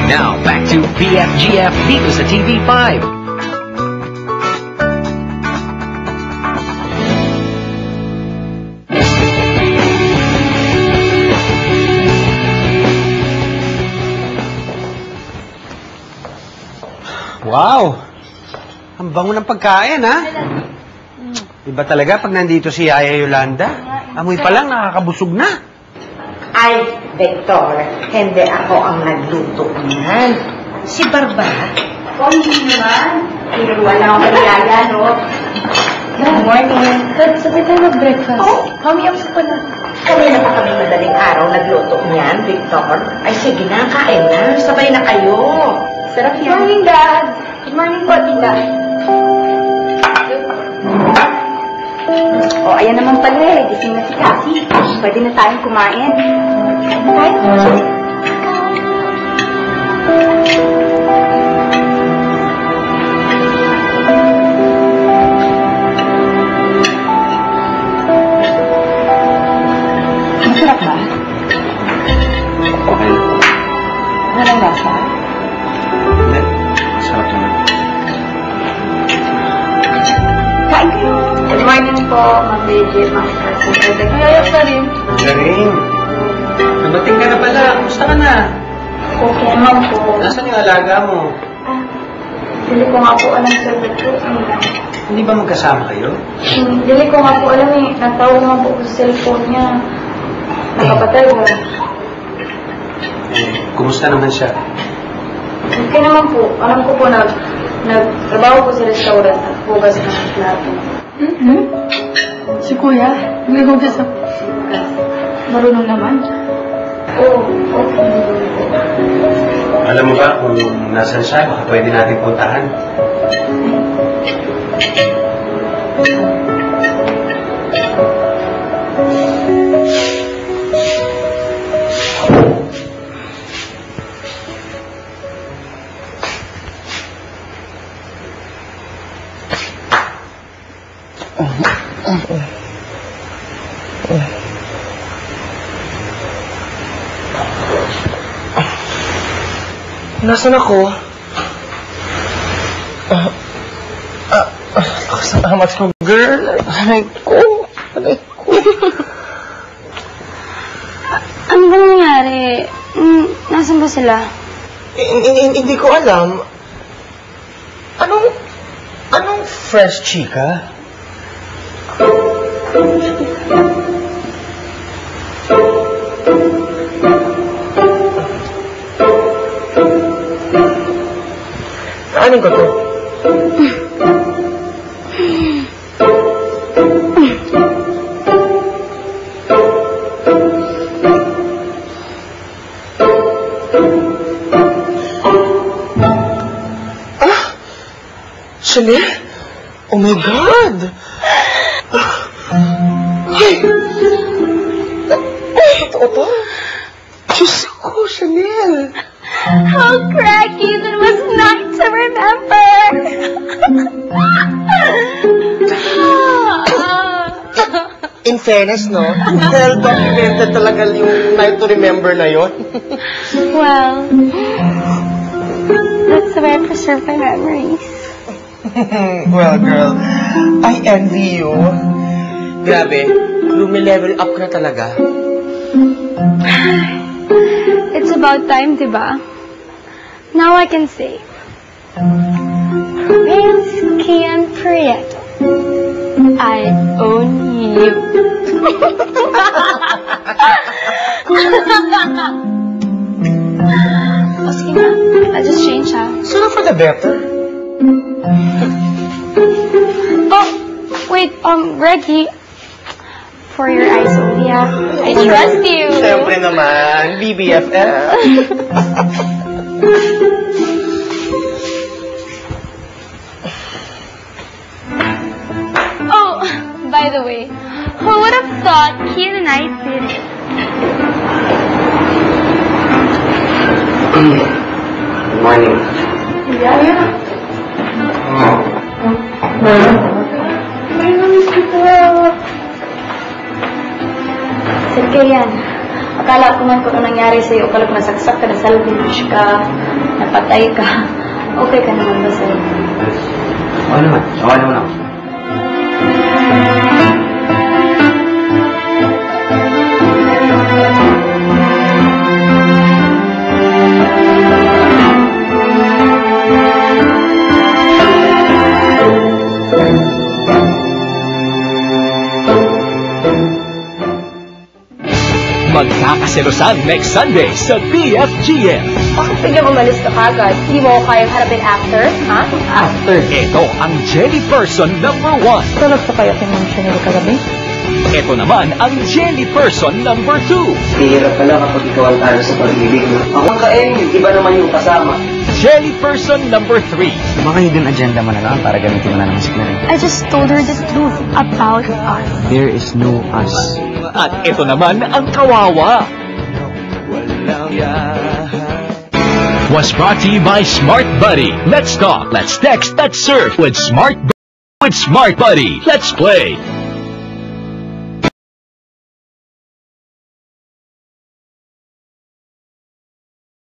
Now, back to BFGF dito sa TV5. Wow! Ang bango ng pagkain, ha? Iba talaga pag nandito si Yaya Yolanda. Amoy pa lang, nakakabusog na. Ay, Victor, hindi ako ang nagluto niyan. Si Barbara. Oh, hindi naman. Tinuruan lang ako ni Yaya, no? Good morning. Sabay tayo mag-breakfast. Oh. Kami ang sa pala. Kami na pa kami madaling araw nagluto niyan, Victor. Ay, sige na, kain na. Sabay na kayo. Sarap yan. Good morning, Dad. Good morning po, Tita. Oh, ayan naman pala eh. Gising na si Cassie. Pwede na tayong kumain. Kain. Masarap ba? Okay. Walang lasa? Hindi. Masarap naman. Kain kayo. Good morning po, Ma'am Bridget, Ma'am Cassie. Ayos na rin. Galing. Nabating ka na pala. Kumusta ka na? Okay naman po. Nasaan yung alaga mo? Hindi ko nga po alam sa ko. Hindi ba magkasama kayo? Hindi ko nga po alam eh. Natawag naman po sa cellphone niya. Nakapatay mo. Kumusta naman siya? Okay naman po. Alam ko po nagtrabaho po sa restaurant at hugas ng plato. Si Kuya? Naghugas sa marunong naman? Oo. Okay. Alam mo ba kung nasan siya, baka pwede natin puntahan. Nasaan ako? Salamat ko, girl. Aray ko. Ano ba nangyari? Nasaan ba sila? Hindi ko alam. Anong fresh chika? Anong ko to? Chanel? Oh my God! Ay! Totoo to? Diyos ko, Chanel! How cracky! That was nice to remember! In fairness, no? Well documented talaga yung night to remember na yon. Well, that's the way I preserve my memories. Well, girl, I envy you. Grabe, lumi-level up ka na talaga. It's about time, diba? Now I can say, Prince Kian Prieto, I own you. Oh, sige na. I'll just change, ha? Sooner for the better. Oh, wait, Reggie. For your eyes only, ha? I trust you. Siyempre naman, BBFF. Oh, by the way, who would have thought Kian and I did it? Good morning. Yeah. Sir Kian, Akala ko man kung anong nangyari sa'yo, akala ko nasaksak ka, nasalvage ka, napatay ka. Okay ka naman ba sa'yo? Oo naman. Oo naman ako. Magkakaselosan next Sunday sa BFGM. Bakit biglang umalis ka kagad? Hindi mo kayang harapin after, ha? After. Ito ang Jelly Person number 1. Tulog sa kayo kay Ma'am Chanel kagabi? Ito naman ang Jelly Person number 2. Hirap pala kapag ikaw ang talo sa pag-ibig. Ako ang kaengin, iba naman yung kasama. Jelly Person number 3. Baka hidden agenda mo na lang para gamitin mo na ng signal. I just told her the truth about us. There is no us. At ito naman ang kawawa. Was brought to you by Smart Buddy. Let's talk, let's text, let's surf with Smart Buddy. Let's play.